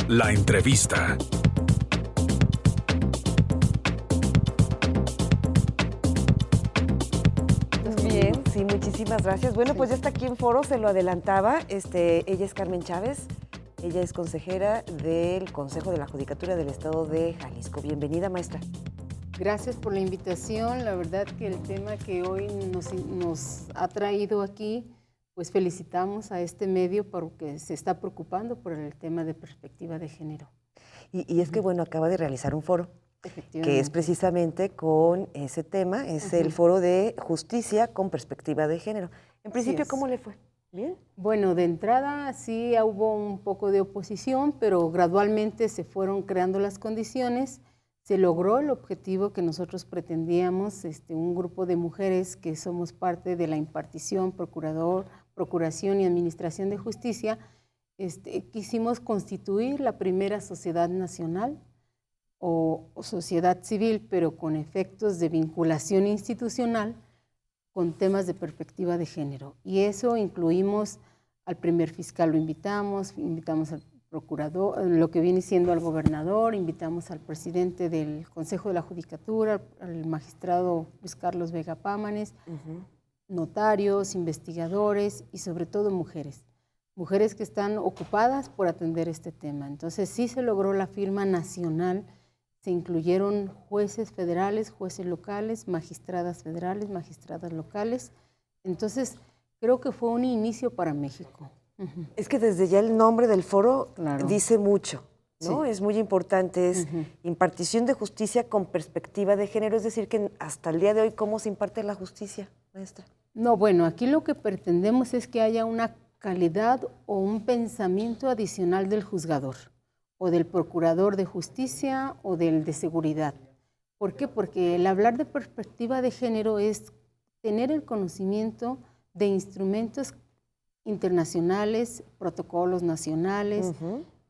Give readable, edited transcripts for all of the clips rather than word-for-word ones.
La entrevista. Bien, sí, muchísimas gracias. Bueno, pues ya está aquí en foro, se lo adelantaba. Ella es Carmen Chávez, ella es consejera del Consejo de la Judicatura del Estado de Jalisco. Bienvenida, maestra. Gracias por la invitación. La verdad que el tema que hoy nos ha traído aquí, pues felicitamos a este medio porque se está preocupando por el tema de perspectiva de género. Y es que, bueno, acaba de realizar un foro, que es precisamente con ese tema, es el foro de justicia con perspectiva de género. En principio, ¿cómo le fue? ¿Bien? Bueno, de entrada sí hubo un poco de oposición, pero gradualmente se fueron creando las condiciones. Se logró el objetivo que nosotros pretendíamos, un grupo de mujeres que somos parte de la impartición, procuración y administración de justicia. Quisimos constituir la primera sociedad nacional o sociedad civil, pero con efectos de vinculación institucional con temas de perspectiva de género. Y eso incluimos al primer fiscal, lo invitamos al procurador, lo que viene siendo al gobernador, invitamos al presidente del Consejo de la Judicatura, al magistrado Luis Carlos Vega Pámanes, notarios, investigadores y sobre todo mujeres que están ocupadas por atender este tema. Entonces sí se logró la firma nacional, se incluyeron jueces federales, jueces locales, magistradas federales, magistradas locales. Entonces creo que fue un inicio para México. Es que desde ya el nombre del foro dice mucho, ¿no? Sí. Es muy importante, es impartición de justicia con perspectiva de género, es decir, que hasta el día de hoy, ¿cómo se imparte la justicia, maestra? No, bueno, aquí lo que pretendemos es que haya una calidad o un pensamiento adicional del juzgador, o del procurador de justicia, o del de seguridad. ¿Por qué? Porque el hablar de perspectiva de género es tener el conocimiento de instrumentos internacionales, protocolos nacionales,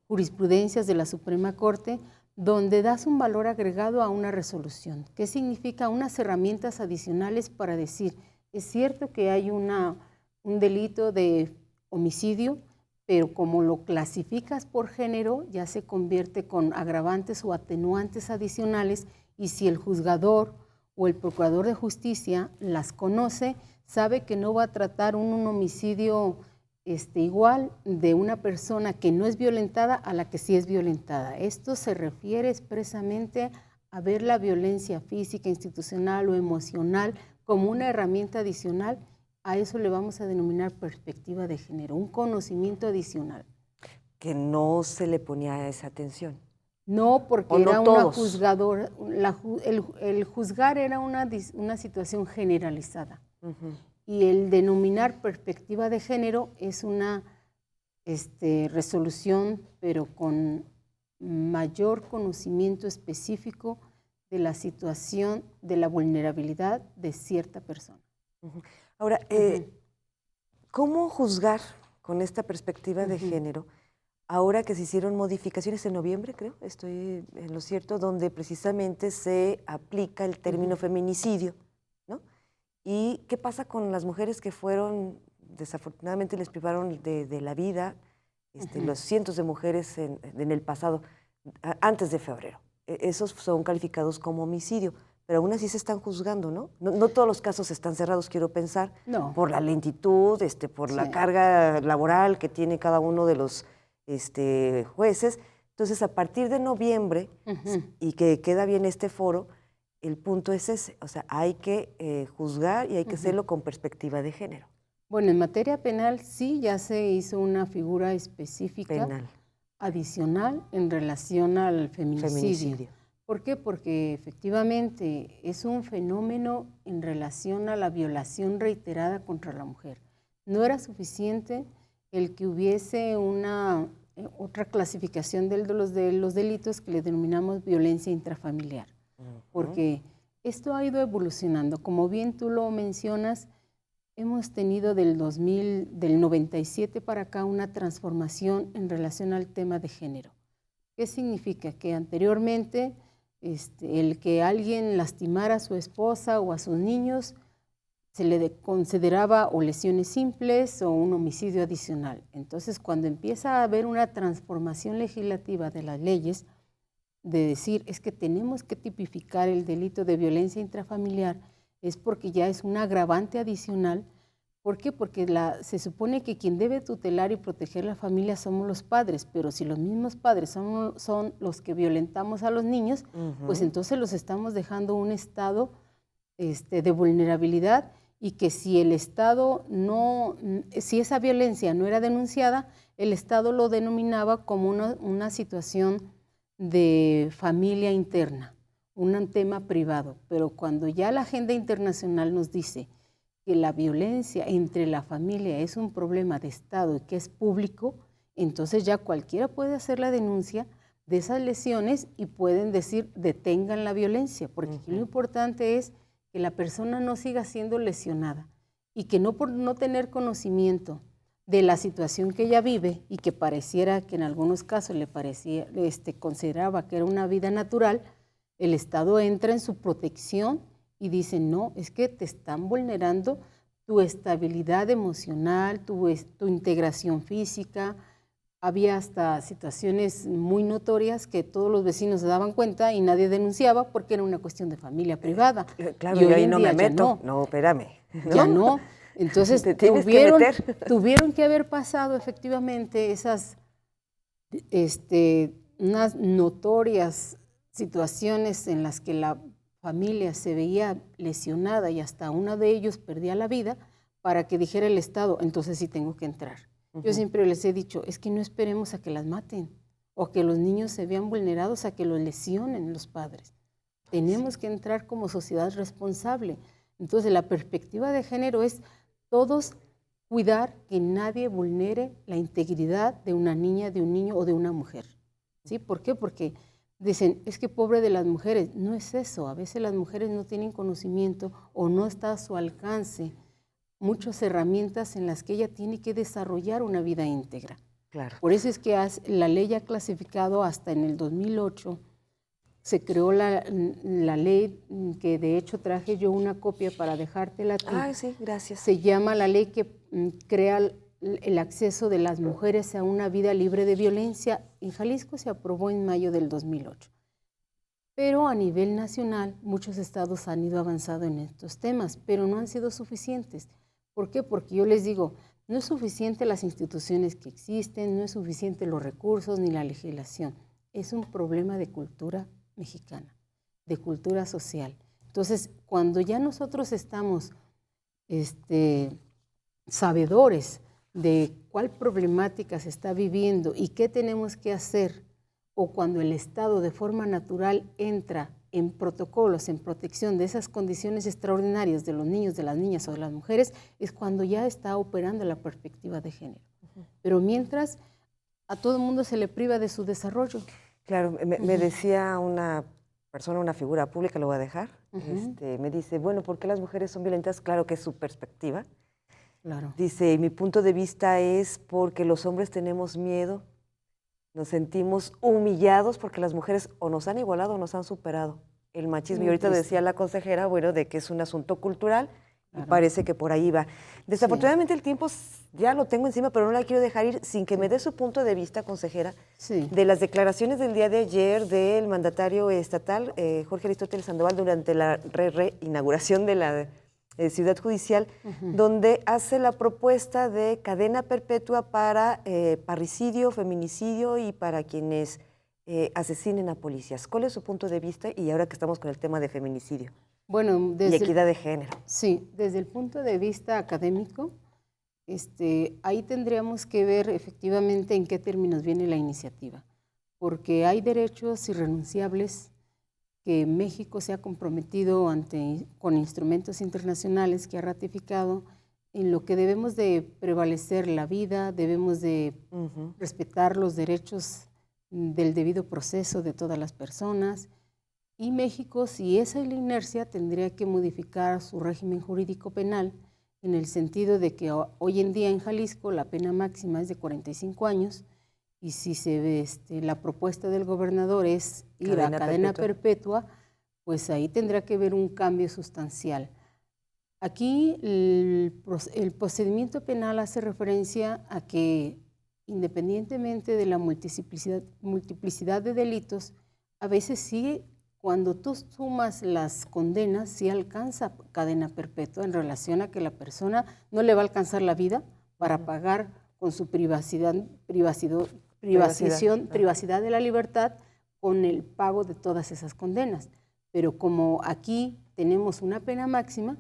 jurisprudencias de la Suprema Corte, donde das un valor agregado a una resolución. ¿Qué significa? Unas herramientas adicionales para decir, es cierto que hay un delito de homicidio, pero como lo clasificas por género, ya se convierte con agravantes o atenuantes adicionales, y si el juzgador o el procurador de justicia las conoce, sabe que no va a tratar un homicidio igual de una persona que no es violentada a la que sí es violentada. Esto se refiere expresamente a ver la violencia física, institucional o emocional como una herramienta adicional. A eso le vamos a denominar perspectiva de género, un conocimiento adicional. Que no se le ponía esa atención. No, porque era una juzgadora, el juzgar era una situación generalizada. Y el denominar perspectiva de género es una resolución, pero con mayor conocimiento específico de la situación de la vulnerabilidad de cierta persona. Ahora, ¿cómo juzgar con esta perspectiva de género? Ahora que se hicieron modificaciones en noviembre, creo, estoy en lo cierto, donde precisamente se aplica el término feminicidio, ¿no? ¿Y qué pasa con las mujeres que fueron, desafortunadamente les privaron de la vida, los cientos de mujeres en el pasado, antes de febrero? Esos son calificados como homicidio, pero aún así se están juzgando, ¿no? No todos los casos están cerrados, quiero pensar, por la lentitud, por la carga laboral que tiene cada uno de los jueces. Entonces, a partir de noviembre, y que queda bien este foro, el punto es ese, o sea, hay que juzgar y hay que hacerlo con perspectiva de género. Bueno, en materia penal sí ya se hizo una figura específica adicional en relación al feminicidio. ¿Por qué? Porque efectivamente es un fenómeno en relación a la violación reiterada contra la mujer. No era suficiente el que hubiese otra clasificación de los delitos que le denominamos violencia intrafamiliar, porque esto ha ido evolucionando. Como bien tú lo mencionas, hemos tenido del 97 para acá una transformación en relación al tema de género. ¿Qué significa? Que anteriormente el que alguien lastimara a su esposa o a sus niños se le consideraba o lesiones simples o un homicidio adicional. Entonces, cuando empieza a haber una transformación legislativa de las leyes, de decir es que tenemos que tipificar el delito de violencia intrafamiliar, es porque ya es un agravante adicional. ¿Por qué? Porque se supone que quien debe tutelar y proteger la familia somos los padres, pero si los mismos padres son los que violentamos a los niños, pues entonces los estamos dejando en un estado de vulnerabilidad, y que si el Estado si esa violencia no era denunciada, el Estado lo denominaba como una situación de familia interna, un tema privado. Pero cuando ya la agenda internacional nos dice que la violencia entre la familia es un problema de Estado y que es público, entonces ya cualquiera puede hacer la denuncia de esas lesiones y pueden decir detengan la violencia, porque aquí lo importante es que la persona no siga siendo lesionada y que no por no tener conocimiento de la situación que ella vive y que pareciera que en algunos casos consideraba que era una vida natural, el Estado entra en su protección y dice, no, es que te están vulnerando tu estabilidad emocional, tu integración física. Había hasta situaciones muy notorias que todos los vecinos se daban cuenta y nadie denunciaba porque era una cuestión de familia privada. Claro, yo ahí no me meto. No, espérame. Ya no. Entonces tuvieron que haber pasado efectivamente esas unas notorias situaciones en las que la familia se veía lesionada y hasta uno de ellos perdía la vida para que dijera el Estado, entonces sí tengo que entrar. Yo siempre les he dicho, es que no esperemos a que las maten o que los niños se vean vulnerados a que los lesionen los padres. Tenemos que entrar como sociedad responsable. Entonces la perspectiva de género es todos cuidar que nadie vulnere la integridad de una niña, de un niño o de una mujer. ¿Sí? ¿Por qué? Porque dicen, es que pobre de las mujeres. No es eso. A veces las mujeres no tienen conocimiento o no está a su alcance muchas herramientas en las que ella tiene que desarrollar una vida íntegra. Claro. Por eso es que la ley ha clasificado hasta en el 2008, se creó la ley que de hecho traje yo una copia para dejártela a ti. Ah, sí, gracias. Se llama la ley que crea el acceso de las mujeres a una vida libre de violencia. En Jalisco se aprobó en mayo del 2008. Pero a nivel nacional muchos estados han ido avanzando en estos temas, pero no han sido suficientes. ¿Por qué? Porque yo les digo, no es suficiente las instituciones que existen, no es suficiente los recursos ni la legislación. Es un problema de cultura mexicana, de cultura social. Entonces, cuando ya nosotros estamos sabedores de cuál problemática se está viviendo y qué tenemos que hacer, o cuando el Estado de forma natural entra en protocolos, en protección de esas condiciones extraordinarias de los niños, de las niñas o de las mujeres, es cuando ya está operando la perspectiva de género. Pero mientras, a todo el mundo se le priva de su desarrollo. Claro, me decía una persona, una figura pública, lo voy a dejar, me dice, bueno, ¿por qué las mujeres son violentas? Claro que es su perspectiva. Claro. Dice, mi punto de vista es porque los hombres tenemos miedo, nos sentimos humillados porque las mujeres o nos han igualado o nos han superado. El machismo, y ahorita decía la consejera, bueno, de que es un asunto cultural, y parece que por ahí va. Desafortunadamente el tiempo ya lo tengo encima, pero no la quiero dejar ir sin que me dé su punto de vista, consejera, de las declaraciones del día de ayer del mandatario estatal, Jorge Aristóteles Sandoval, durante la reinauguración de la Ciudad Judicial, donde hace la propuesta de cadena perpetua para parricidio, feminicidio y para quienes asesinen a policías. ¿Cuál es su punto de vista? Y ahora que estamos con el tema de feminicidio. Bueno, y equidad de género. Sí, desde el punto de vista académico, ahí tendríamos que ver efectivamente en qué términos viene la iniciativa, porque hay derechos irrenunciables que México se ha comprometido con instrumentos internacionales que ha ratificado, en lo que debemos de prevalecer la vida, debemos de respetar los derechos del debido proceso de todas las personas. Y México, si esa es la inercia, tendría que modificar su régimen jurídico penal en el sentido de que hoy en día en Jalisco la pena máxima es de 45 años, y si se ve la propuesta del gobernador es ir a cadena perpetua, pues ahí tendrá que haber un cambio sustancial. Aquí el procedimiento penal hace referencia a que independientemente de la multiplicidad de delitos, a veces sí, cuando tú sumas las condenas, sí alcanza cadena perpetua en relación a que la persona no le va a alcanzar la vida para pagar con su privacidad de la libertad con el pago de todas esas condenas. Pero como aquí tenemos una pena máxima,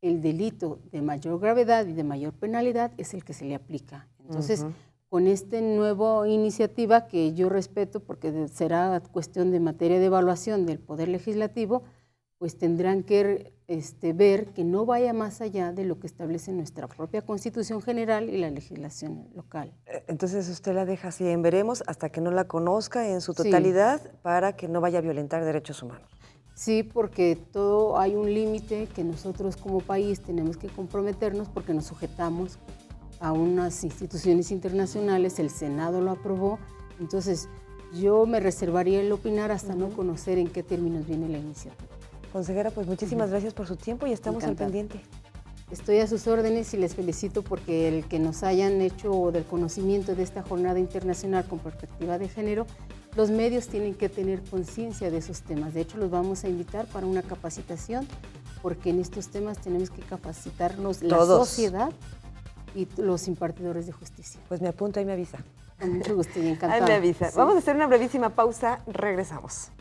el delito de mayor gravedad y de mayor penalidad es el que se le aplica. Entonces, con esta nueva iniciativa, que yo respeto porque será cuestión de materia de evaluación del Poder Legislativo, pues tendrán que ver que no vaya más allá de lo que establece nuestra propia Constitución General y la legislación local. Entonces usted la deja así en veremos hasta que no la conozca en su totalidad, sí, para que no vaya a violentar derechos humanos. Sí, porque todo hay un límite que nosotros como país tenemos que comprometernos porque nos sujetamos a unas instituciones internacionales, el Senado lo aprobó, entonces yo me reservaría el opinar hasta no conocer en qué términos viene la iniciativa. Consejera, pues muchísimas gracias por su tiempo y estamos al pendiente. Estoy a sus órdenes y les felicito porque el que nos hayan hecho del conocimiento de esta jornada internacional con perspectiva de género, los medios tienen que tener conciencia de esos temas. De hecho, los vamos a invitar para una capacitación porque en estos temas tenemos que capacitarnos la sociedad y los impartidores de justicia. Pues me apunto y me avisa. Con mucho gusto y encantada. Ahí me avisa. Sí. Vamos a hacer una brevísima pausa, regresamos.